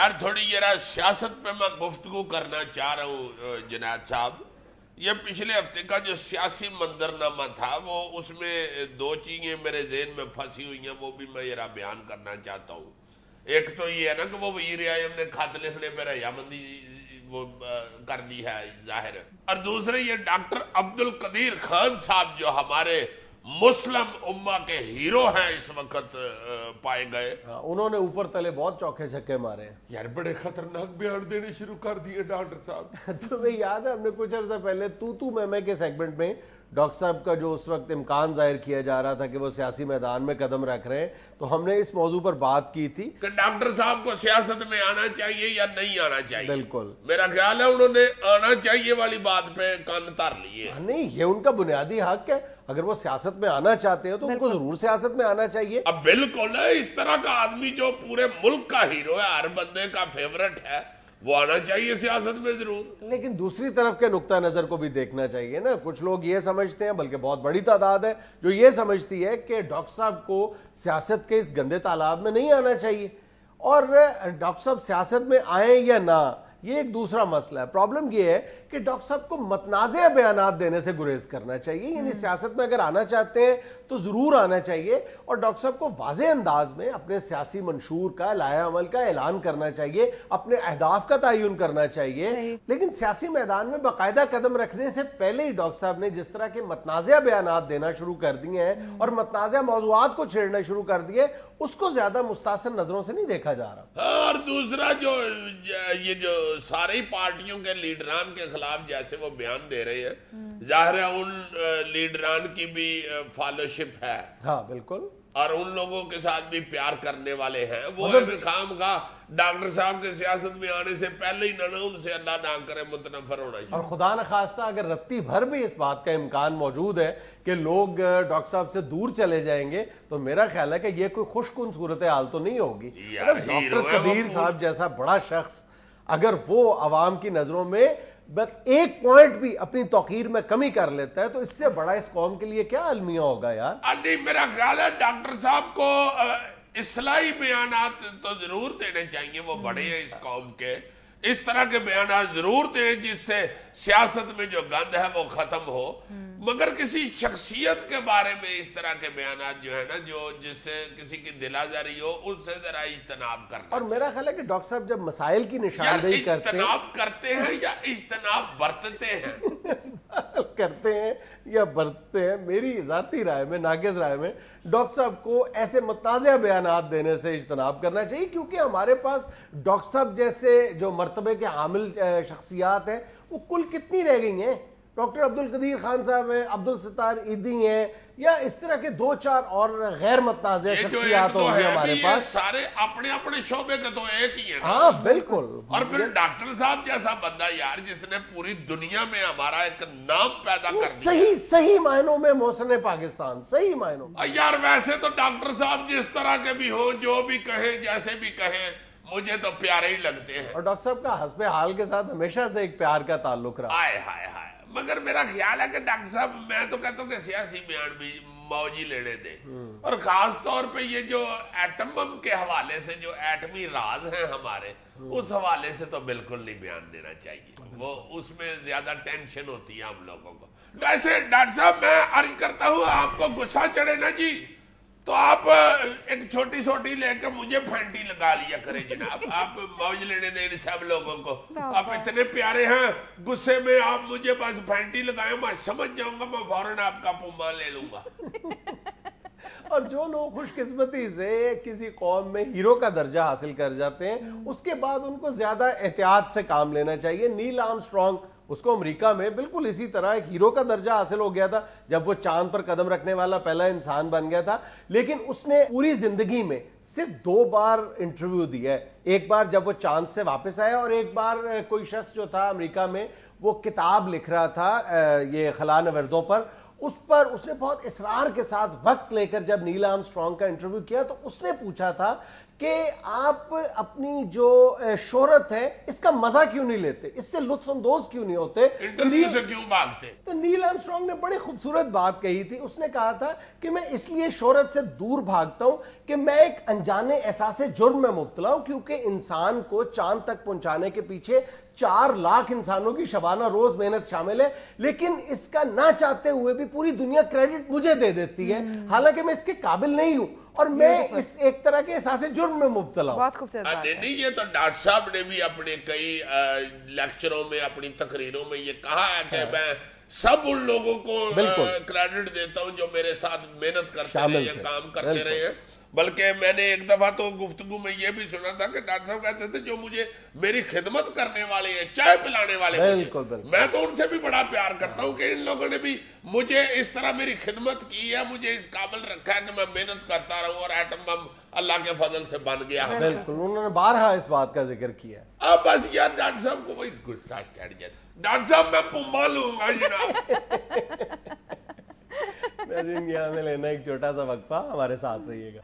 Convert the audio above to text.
یار تھوڑی ذرا سیاست پہ میں گفتگو کرنا چاہ رہا ہوں جنید صاحب. یہ پچھلے ہفتے کا جو سیاسی منظرنامہ تھا وہ اس میں دو چیزیں میرے ذہن میں پھنسی ہوئی ہیں, وہ بھی میں ذرا بیان کرنا چاہتا ہوں. ایک تو یہ ہے نا کہ وہ وزیر اعظم نے خط لکھنے پہ رضامندی وہ کر دی ہے ظاہر ہے, اور دوسرے یہ ڈاکٹر عبدالقدیر خان صاحب جو ہمارے مسلم امہ کے ہیرو ہیں اس وقت پائے گئے, انہوں نے اوپر تلے بہت چوکے چھکے مارے ہیں. یار بڑے خطرناک بیان دینے شروع کر دیے ڈاکٹر صاحب. تمہیں یاد ہے ہم نے کچھ عرصہ پہلے تو میں کے سیگمنٹ میں ڈاکٹر صاحب کا جو اس وقت امکان ظاہر کیا جا رہا تھا کہ وہ سیاسی میدان میں قدم رکھ رہے ہیں, تو ہم نے اس موضوع پر بات کی تھی کہ ڈاکٹر صاحب کو سیاست میں آنا چاہیے یا نہیں آنا چاہیے. بالکل, میرا خیال ہے انہوں نے آنا چاہیے والی بات پہ کان دھر لیے. نہیں, یہ ان کا بنیادی حق ہے, اگر وہ سیاست میں آنا چاہتے ہیں تو ان کو ضرور سیاست میں آنا چاہیے. اب بالکل ہے, اس طرح کا آدمی جو پورے ملک کا ہیرو ہے, ہر بندے کا فیورٹ ہے, وہ آنا چاہیے سیاست میں ضرور. لیکن دوسری طرف کے نقطہ نظر کو بھی دیکھنا چاہیے نا. کچھ لوگ یہ سمجھتے ہیں, بلکہ بہت بڑی تعداد ہے جو یہ سمجھتی ہے کہ ڈاکٹر صاحب کو سیاست کے اس گندے تالاب میں نہیں آنا چاہیے, اور ڈاکٹر صاحب سیاست میں آئیں یا نہ یہ ایک دوسرا مسئلہ ہے. پرابلم یہ ہے کہ ڈاکٹر صاحب کو متنازع بیانات دینے سے گریز کرنا چاہیے. یعنی سیاست میں اگر آنا چاہتے ہیں تو ضرور آنا چاہیے, اور ڈاکٹر صاحب کو واضح انداز میں اپنے سیاسی منشور کا, لائحہ عمل کا اعلان کرنا چاہیے, اپنے اہداف کا تعین کرنا چاہیے. لیکن سیاسی میدان میں باقاعدہ قدم رکھنے سے پہلے ہی ڈاکٹر صاحب نے جس طرح کے متنازع بیانات دینا شروع کر دیے ہیں اور متنازع موضوعات کو چھیڑنا شروع کر دیے, اس کو زیادہ مستحسن نظروں سے نہیں دیکھا جا رہا. اور دوسرا جو یہ جو ساری پارٹیوں کے لیڈران کے خلاف جیسے وہ بیان دے رہے ہیں, ظاہر ہے ان لیڈران کی بھی فالوشپ ہے. ہاں بالکل, اور ان لوگوں کے ساتھ بھی پیار کرنے والے ہیں. وہ ہمیں خام خواہ ڈاکٹر صاحب کے سیاست میں آنے سے پہلے ہی نہ ان سے اللہ نہ کرے متنفر ہونا چاہیے. اور خدا نخواستہ اگر رتی بھر بھی اس بات کا امکان موجود ہے کہ لوگ ڈاکٹر صاحب سے دور چلے جائیں گے, تو میرا خیال ہے کہ یہ کوئی خوش کن صورتحال تو نہیں ہوگی. ڈاکٹر قدیر صاحب جیسا بڑا شخص اگر وہ عوام کی نظروں میں بس ایک پوائنٹ بھی اپنی توقیر میں کمی کر لیتا ہے, تو اس سے بڑا اس قوم کے لیے کیا المیہ ہوگا یار. نہیں, میرا خیال ہے ڈاکٹر صاحب کو اصلاحی بیانات تو ضرور دینے چاہیے, وہ بڑے ہیں اس قوم کے. اس طرح کے بیانات ضرور دیں جس سے سیاست میں جو گند ہے وہ ختم ہو, مگر کسی شخصیت کے بارے میں اس طرح کے بیانات جو ہے نا جو جس سے کسی کی دل آزاری ہو, اس سے ذرا اجتناب کرنا. اور میرا خیال ہے کہ ڈاکٹر صاحب جب مسائل کی نشاندہی کرتے ہیں یا اجتناب برتتے ہیں کرتے ہیں یا برتتے ہیں, میری ذاتی رائے میں, ناقص رائے میں, ڈاکٹر صاحب کو ایسے متنازع بیانات دینے سے اجتناب کرنا چاہیے, کیونکہ ہمارے پاس ڈاکٹر صاحب جیسے جو مرتبے کے حامل شخصیات ہیں وہ کل کتنی رہ گئی ہیں. ڈاکٹر عبدالقدیر خان صاحب ہیں, عبدالستار ایدھی ہیں, یا اس طرح کے دو چار اور غیر متنازع شخصیات ہوں گی ہمارے پاس. سارے اپنے اپنے شعبے کے تو ایک ہی ہیں. ہاں بالکل. اور پھر ڈاکٹر صاحب جیسا بندہ یار جس نے پوری دنیا میں ہمارا ایک نام پیدا کر دیا, صحیح معنوں میں محسن پاکستان, صحیح معنوں. یار ویسے تو ڈاکٹر صاحب جس طرح کے بھی ہوں, جو بھی کہیں, جیسے بھی کہیں, مجھے تو پیارے ہی لگتے ہیں. اور ڈاکٹر صاحب کا حسب حال کے ساتھ ہمیشہ سے ایک پیار کا تعلق رہا. ہائے ہائے ہائے. مگر میرا خیال ہے کہ ڈاکٹر صاحب, میں تو کہتا ہوں کہ سیاسی بیان بھی موج ہی لینے دیں, اور خاص طور پہ یہ جو ایٹم کے حوالے سے جو ایٹمی راز ہیں ہمارے, اس حوالے سے تو بالکل نہیں بیان دینا چاہیے. وہ اس میں زیادہ ٹینشن ہوتی ہے ہم لوگوں کو. ویسے ڈاکٹر صاحب میں عرض کرتا ہوں, آپ کو غصہ چڑھے نا جی, تو آپ ایک چھوٹی چھوٹی لے کے مجھے پھینٹی لگا لیا کریں جناب. آپ موج لینے دیں سب لوگوں کو, آپ اتنے پیارے ہیں, غصے میں آپ مجھے بس پھینٹی لگائیں, میں سمجھ جاؤں گا, میں فوراً آپ کا پوما لے لوں گا. اور جو لوگ خوش قسمتی سے کسی قوم میں ہیرو کا درجہ حاصل کر جاتے ہیں, اس کے بعد ان کو زیادہ احتیاط سے کام لینا چاہیے. نیل آرمسٹرانگ, اس کو امریکہ میں بالکل اسی طرح ایک ہیرو کا درجہ حاصل ہو گیا تھا جب وہ چاند پر قدم رکھنے والا پہلا انسان بن گیا تھا, لیکن اس نے پوری زندگی میں صرف 2 بار انٹرویو دیا ہے. ایک بار جب وہ چاند سے واپس آیا, اور ایک بار کوئی شخص جو تھا امریکہ میں وہ کتاب لکھ رہا تھا یہ خلا نوردوں پر, اس پر اس نے بہت اصرار کے ساتھ وقت لے کر جب نیل آرمسٹرانگ کا انٹرویو کیا تو اس نے پوچھا تھا کہ آپ اپنی جو شہرت ہے اس کا مزہ کیوں نہیں لیتے, اس سے لطف اندوز کیوں نہیں ہوتے. انٹرویو سے کیوں بھاگتے؟ تو نیل آرمسٹرانگ نے بڑی خوبصورت بات کہی تھی. اس نے کہا تھا کہ میں اس لیے شہرت سے دور بھاگتا ہوں کہ میں ایک انجانے احساس جرم میں مبتلا ہوں, کیونکہ انسان کو چاند تک پہنچانے کے پیچھے 4 لاکھ انسانوں کی شبانہ روز محنت شامل ہے, لیکن اس کا نہ چاہتے ہوئے بھی پوری دنیا کریڈٹ مجھے دے دیتی ہے, حالانکہ میں اس کے قابل نہیں ہوں, اور میں اس ایک طرح کے احساس جرم میں مبتلا ہوں. بہت خوبصورت بات ہے. نہیں, یہ تو ڈاکٹر صاحب نے بھی اپنے کئی لیکچروں میں, اپنی تقریروں میں یہ کہا ہے کہ میں سب ان لوگوں کو کریڈٹ دیتا ہوں جو میرے ساتھ محنت کرتے رہے ہیں, کام کرتے رہے ہیں. بلکہ میں نے ایک دفعہ تو گفتگو میں یہ بھی سنا تھا کہ ڈاکٹر صاحب کہتے تھے جو مجھے میری خدمت کرنے والے ہیں, چائے پلانے والے, میں تو ان سے بھی بڑا پیار کرتا ہوں کہ ان لوگوں نے بھی مجھے اس طرح میری خدمت کی ہے, مجھے اس قابل رکھا ہے کہ میں محنت کرتا رہوں, اور ایٹم بم اللہ کے فضل سے بن گیا. بالکل, انہوں نے بارہا اس بات کا ذکر کیا. اب بس یار ڈاکٹر صاحب کو وہی غصہ چڑھ جائے. ڈاکٹر صاحب میں پما لوں گا جناب. ناظرین, یہاں میں لینا ایک چھوٹا سا وقفہ, ہمارے ساتھ رہیے گا.